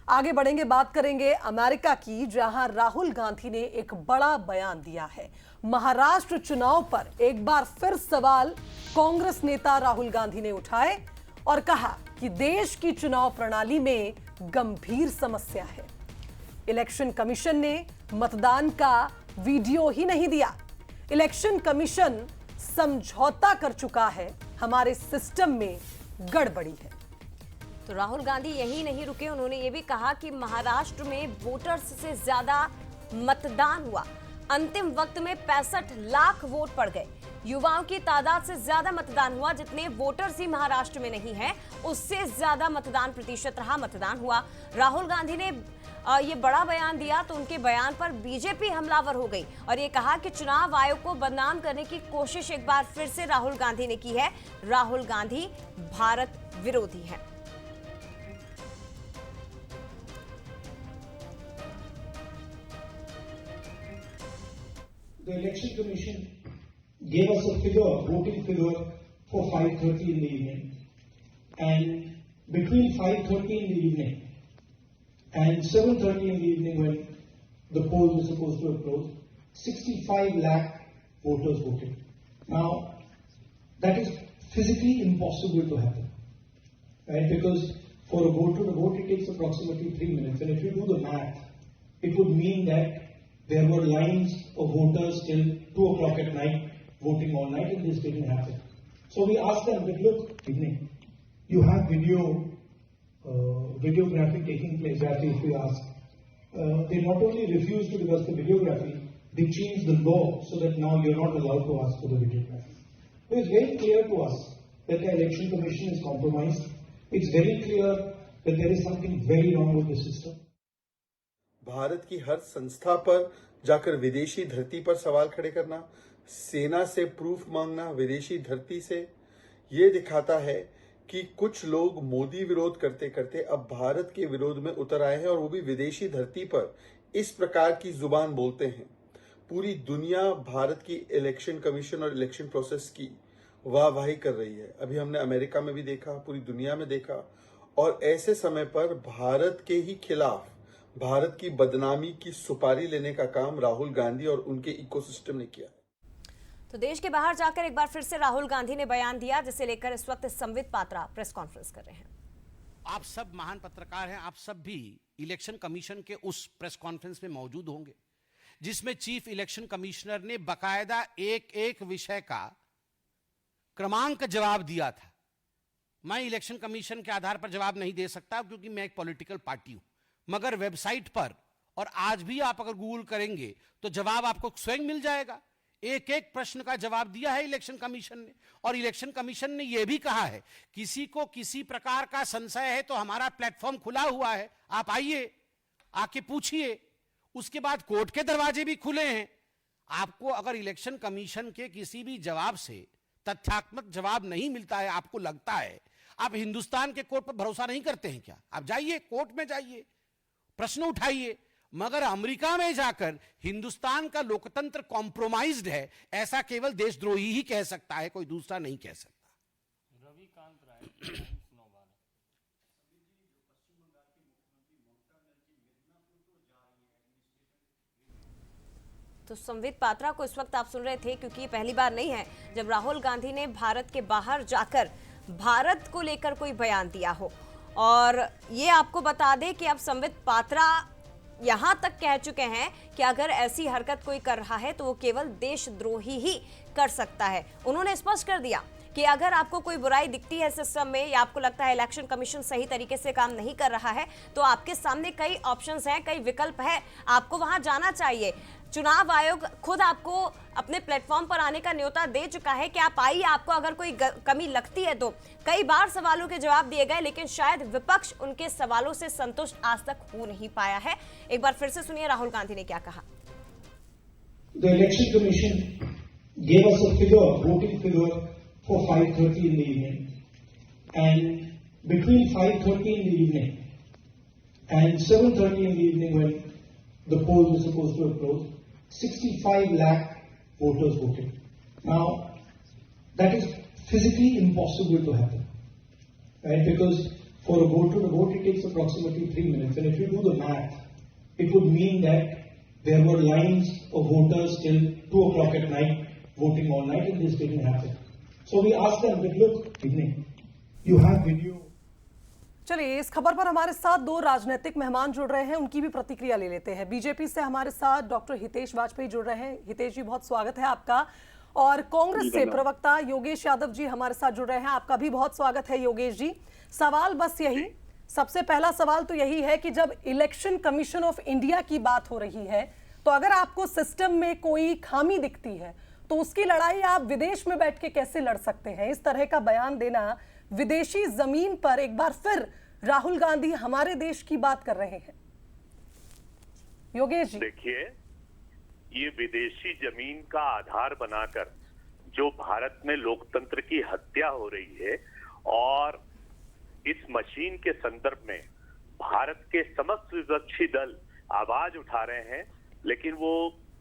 आगे बढ़ेंगे, बात करेंगे अमेरिका की, जहां राहुल गांधी ने एक बड़ा बयान दिया है। महाराष्ट्र चुनाव पर एक बार फिर सवाल कांग्रेस नेता राहुल गांधी ने उठाए और कहा कि देश की चुनाव प्रणाली में गंभीर समस्या है। इलेक्शन कमीशन ने मतदान का वीडियो ही नहीं दिया। इलेक्शन कमीशन समझौता कर चुका है, हमारे सिस्टम में गड़बड़ी है। तो राहुल गांधी यही नहीं रुके, उन्होंने ये भी कहा कि महाराष्ट्र में वोटर्स से ज्यादा मतदान हुआ। अंतिम वक्त में 65 लाख वोट पड़ गए। युवाओं की तादाद से ज्यादा मतदान हुआ। जितने वोटर्स ही महाराष्ट्र में नहीं है, उससे ज्यादा मतदान प्रतिशत रहा, मतदान हुआ। राहुल गांधी ने ये बड़ा बयान दिया तो उनके बयान पर बीजेपी हमलावर हो गई और ये कहा कि चुनाव आयोग को बदनाम करने की कोशिश एक बार फिर से राहुल गांधी ने की है। राहुल गांधी भारत विरोधी है। The Election Commission gave us a figure, voting figure for 5:30 in the evening, and between 5:30 in the evening and 7:30 in the evening, when the polls were supposed to have closed, 65 lakh voters voted. Now, that is physically impossible to happen, right? Because for a voter to vote, it takes approximately 3 minutes, and if you do the math, it would mean that there were lines of voters till 2 o'clock at night voting all night, and this didn't happen. So we asked them, but look, you have videography taking place, as if we asked. They not only refused to give us the videography, they changed the law so that now you're not allowed to ask for the videography. It is very clear to us that the election commission is compromised. It's very clear that there is something very wrong with the system. Bharat की हर संस्था पर जाकर विदेशी धरती पर सवाल खड़े करना, सेना से प्रूफ मांगना विदेशी धरती से, ये दिखाता है कि कुछ लोग मोदी विरोध करते करते अब भारत के विरोध में उतर आए हैं और वो भी विदेशी धरती पर इस प्रकार की जुबान बोलते हैं। पूरी दुनिया भारत की इलेक्शन कमीशन और इलेक्शन प्रोसेस की वाहवाही कर रही है। अभी हमने अमेरिका में भी देखा, पूरी दुनिया में देखा, और ऐसे समय पर भारत के ही खिलाफ भारत की बदनामी की सुपारी लेने का काम राहुल गांधी और उनके इकोसिस्टम ने किया। तो देश के बाहर जाकर एक बार फिर से राहुल गांधी ने बयान दिया, जिसे लेकर इस वक्त संबित पात्रा प्रेस कॉन्फ्रेंस कर रहे हैं। आप सब महान पत्रकार हैं, आप सब भी इलेक्शन कमीशन के उस प्रेस कॉन्फ्रेंस में मौजूद होंगे जिसमें चीफ इलेक्शन कमिश्नर ने बकायदा एक एक विषय का क्रमांक जवाब दिया था। मैं इलेक्शन कमीशन के आधार पर जवाब नहीं दे सकता क्योंकि मैं एक पॉलिटिकल पार्टी हूं, मगर वेबसाइट पर और आज भी आप अगर गूगल करेंगे तो जवाब आपको स्वयं मिल जाएगा। एक एक प्रश्न का जवाब दिया है इलेक्शन कमीशन ने, और इलेक्शन कमीशन ने यह भी कहा है किसी को किसी प्रकार का संशय है तो हमारा प्लेटफॉर्म खुला हुआ है, आप आइए, आके पूछिए। उसके बाद कोर्ट के दरवाजे भी खुले हैं। आपको अगर इलेक्शन कमीशन के किसी भी जवाब से तथ्यात्मक जवाब नहीं मिलता है, आपको लगता है, आप हिंदुस्तान के कोर्ट पर भरोसा नहीं करते हैं क्या? आप जाइए, कोर्ट में जाइए, प्रश्न उठाइए। मगर अमेरिका में जाकर हिंदुस्तान का लोकतंत्र कॉम्प्रोमाइज्ड है, ऐसा केवल देशद्रोही ही कह सकता है, कोई दूसरा नहीं कह सकता। रविकांत राय तो संबित पात्रा को इस वक्त आप सुन रहे थे, क्योंकि ये पहली बार नहीं है जब राहुल गांधी ने भारत के बाहर जाकर भारत को लेकर कोई बयान दिया हो। और ये आपको बता दें कि अब संबित पात्रा यहां तक कह चुके हैं कि अगर ऐसी हरकत कोई कर रहा है तो वो केवल देशद्रोही ही कर सकता है। उन्होंने स्पष्ट कर दिया कि अगर आपको कोई बुराई दिखती है सिस्टम में, या आपको लगता है इलेक्शन कमीशन सही तरीके से काम नहीं कर रहा है, तो आपके सामने कई ऑप्शंस हैं, कई विकल्प है, आपको वहां जाना चाहिए। चुनाव आयोग खुद आपको अपने प्लेटफॉर्म पर आने का न्योता दे चुका है कि आप आइए, आपको अगर कोई कमी लगती है तो। कई बार सवालों के जवाब दिए गए, लेकिन शायद विपक्ष उनके सवालों से संतुष्ट आज तक हो नहीं पाया है। एक बार फिर से सुनिए राहुल गांधी ने क्या कहा। The Election Commission gave us a figure, voting figure for 5:30 in the evening, and between 5:30 in the evening and 7:30 in the evening, when the polls were supposed to have closed, 65 lakh voters voted. Now, that is physically impossible to happen, right? Because For a voter to vote, it takes approximately 3 minutes. And if you do the math, it would mean that there were lines of voters till 2 o'clock at night voting all night, and this didn't happen. So we asked them that, look, you have video. चलिए, इस खबर पर हमारे साथ दो राजनीतिक मेहमान जुड़ रहे हैं, उनकी भी प्रतिक्रिया ले लेते हैं। बीजेपी से हमारे साथ डॉक्टर हितेश वाजपेयी जुड़ रहे हैं। हितेश जी, बहुत स्वागत है आपका। और कांग्रेस से प्रवक्ता योगेश यादव जी हमारे साथ जुड़ रहे हैं, आपका भी बहुत स्वागत है योगेश जी। सवाल बस यही, सबसे पहला सवाल तो यही है कि जब इलेक्शन कमीशन ऑफ इंडिया की बात हो रही है, तो अगर आपको सिस्टम में कोई खामी दिखती है तो उसकी लड़ाई आप विदेश में बैठ के कैसे लड़ सकते हैं? इस तरह का बयान देना, विदेशी जमीन पर एक बार फिर राहुल गांधी हमारे देश की बात कर रहे हैं। योगेश जी, देखिए, ये विदेशी जमीन का आधार बनाकर जो भारत में लोकतंत्र की हत्या हो रही है, और इस मशीन के संदर्भ में भारत के समस्त विपक्षी दल आवाज उठा रहे हैं, लेकिन वो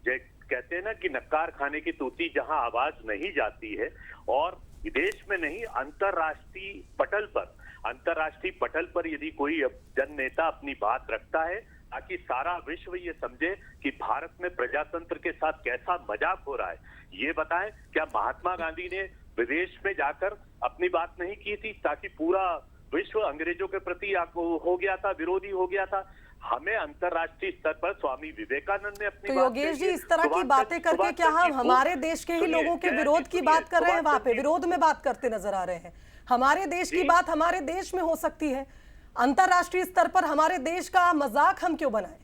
कहते हैं ना कि नक्कार खाने की तूती जहां आवाज नहीं जाती है, और विदेश में नहीं, अंतरराष्ट्रीय पटल पर यदि कोई जन नेता अपनी बात रखता है ताकि सारा विश्व ये समझे कि भारत में प्रजातंत्र के साथ कैसा मजाक हो रहा है, ये बताएं, क्या महात्मा गांधी ने विदेश में जाकर अपनी बात नहीं की थी ताकि पूरा विश्व अंग्रेजों के प्रति हो गया था, विरोधी हो गया था? हमें अंतरराष्ट्रीय स्तर पर स्वामी विवेकानंद ने अपनी तो योगेश जी, इस तरह की बातें करके क्या हम हमारे देश के ही लोगों के विरोध की बात कर रहे हैं? वहां पे विरोध में बात करते नजर आ रहे हैं। हमारे देश की बात हमारे देश में हो सकती है, अंतरराष्ट्रीय स्तर पर हमारे देश का मजाक हम क्यों बनाएं?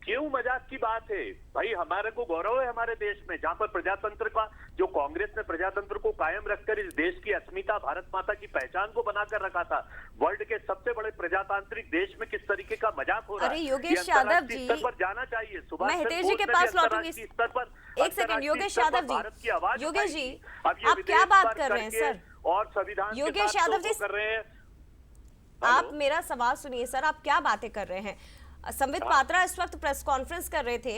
क्यों मजाक की बात है भाई? हमारे को गौरव है हमारे देश में, जहां पर प्रजातंत्र का, जो कांग्रेस ने प्रजातंत्र को कायम रखकर इस देश की अस्मिता, भारत माता की पहचान को बनाकर रखा था। वर्ल्ड के सबसे बड़े प्रजातांत्रिक देश में किस तरीके का मजाक हो रहा है? अरे योगेश यादव जी, स्तर पर जाना चाहिए। मैं हितेश जी के पास लौटूंगी स्तर पर। एक सेकंड योगेश यादव जी, योगेश जी आप क्या बात कर रहे हैं सर? और संविधान योगेश यादव जी कर रहे हैं। आप मेरा सवाल सुनिए सर, आप क्या बातें कर रहे हैं? संबित पात्रा इस वक्त प्रेस कॉन्फ्रेंस कर रहे थे।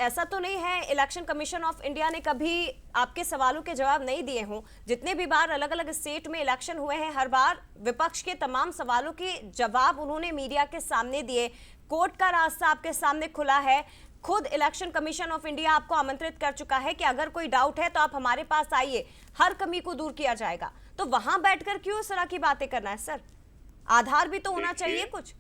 ऐसा तो नहीं है इलेक्शन कमीशन ऑफ इंडिया ने कभी आपके सवालों के जवाब नहीं दिए हों? जितने भी बार अलग अलग स्टेट में इलेक्शन हुए हैं, हर बार विपक्ष के तमाम सवालों के जवाब उन्होंने मीडिया के सामने दिए। कोर्ट का रास्ता आपके सामने खुला है। खुद इलेक्शन कमीशन ऑफ इंडिया आपको आमंत्रित कर चुका है कि अगर कोई डाउट है तो आप हमारे पास आइए, हर कमी को दूर किया जाएगा। तो वहां बैठकर क्यों इस तरह की बातें करना है सर? आधार भी तो होना चाहिए कुछ।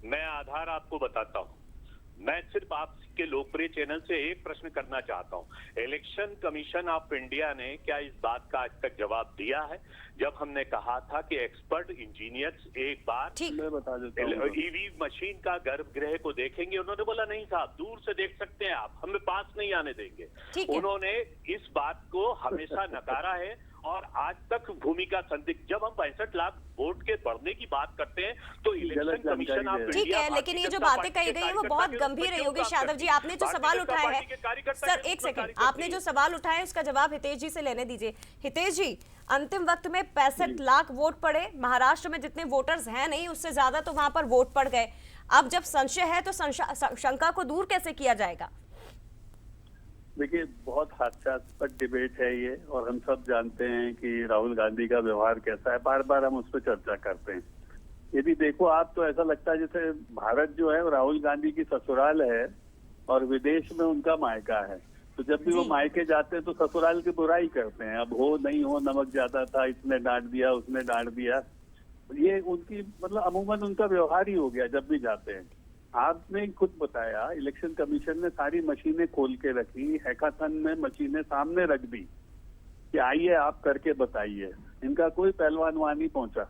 मैं आधार आपको बताता हूं। मैं सिर्फ आपके लोकप्रिय चैनल से एक प्रश्न करना चाहता हूं। इलेक्शन कमीशन ऑफ इंडिया ने क्या इस बात का आज तक जवाब दिया है? जब हमने कहा था कि एक्सपर्ट इंजीनियर्स एक बार ईवी मशीन का गर्भगृह को देखेंगे, उन्होंने बोला नहीं साहब, दूर से देख सकते हैं आप, हमें पास नहीं आने देंगे। उन्होंने इस बात को हमेशा नकारा है, और आज तक भूमिका संदिग्ध। जब हम 65 लाख वोट के बढ़ने की बात करते हैं तो इलेक्शन कमीशन ऑफ ठीक है, लेकिन ये जो बातें कही गई है वो बहुत गंभीर है। योगेश यादव जी, आपने जो सवाल उठाया है सर, एक सेकंड, आपने जो सवाल उठाया है उसका जवाब हितेश जी से लेने दीजिए। हितेश जी, अंतिम वक्त में 65 लाख वोट पड़े, महाराष्ट्र में जितने वोटर्स हैं नहीं उससे ज्यादा तो वहां पर वोट पड़ गए। अब जब संशय है तो शंका को दूर कैसे किया जाएगा? देखिए, बहुत हास्यास्पद डिबेट है ये, और हम सब जानते हैं कि राहुल गांधी का व्यवहार कैसा है। बार बार हम उस पर चर्चा करते हैं। यदि देखो आप, तो ऐसा लगता है जैसे भारत जो है राहुल गांधी की ससुराल है और विदेश में उनका मायका है। तो जब भी वो मायके जाते हैं तो ससुराल की बुराई करते हैं। अब हो नहीं हो, नमक ज्यादा था, इसने डांट दिया, उसने डांट दिया। ये उनकी मतलब अमूमन उनका व्यवहार ही हो गया जब भी जाते हैं। आपने खुद बताया, इलेक्शन कमीशन ने सारी मशीनें खोल के रखी, हैकाथन में मशीनें सामने रख दी कि आइए आप करके बताइए। इनका कोई पहलवान वहां नहीं पहुंचा।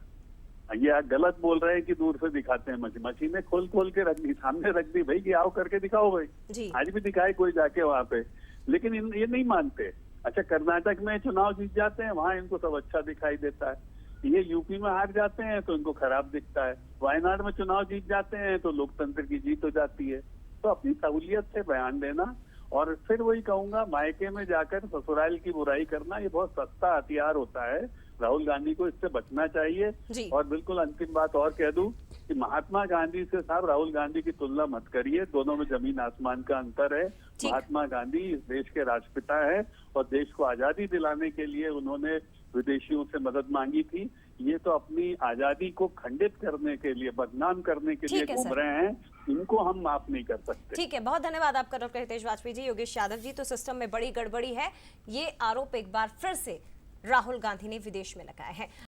ये गलत बोल रहे हैं कि दूर से दिखाते हैं। मशीनें खोल के रख दी, सामने रख दी भाई कि आओ करके दिखाओ भाई। आज भी दिखाए कोई जाके वहां पे, लेकिन ये नहीं मानते। अच्छा, कर्नाटक में चुनाव जीत जाते हैं, वहां इनको सब अच्छा दिखाई देता है। ये यूपी में हार जाते हैं तो इनको खराब दिखता है। वायनाड में चुनाव जीत जाते हैं तो लोकतंत्र की जीत हो जाती है। तो अपनी सहूलियत से बयान देना, और फिर वही कहूंगा, मायके में जाकर ससुराल की बुराई करना, ये बहुत सस्ता हथियार होता है। राहुल गांधी को इससे बचना चाहिए। और बिल्कुल अंतिम बात और कह दूं कि महात्मा गांधी से साहब राहुल गांधी की तुलना मत करिए। दोनों में जमीन आसमान का अंतर है। महात्मा गांधी इस देश के राष्ट्रपिता है, और देश को आजादी दिलाने के लिए उन्होंने विदेशियों से मदद मांगी थी। ये तो अपनी आजादी को खंडित करने के लिए, बदनाम करने के लिए ठीक है, घूम सर। रहे हैं। इनको हम माफ नहीं कर सकते। ठीक है, बहुत धन्यवाद आपका डॉक्टर हितेश वाजपेयी जी। योगेश यादव जी, तो सिस्टम में बड़ी गड़बड़ी है, ये आरोप एक बार फिर से राहुल गांधी ने विदेश में लगाए हैं।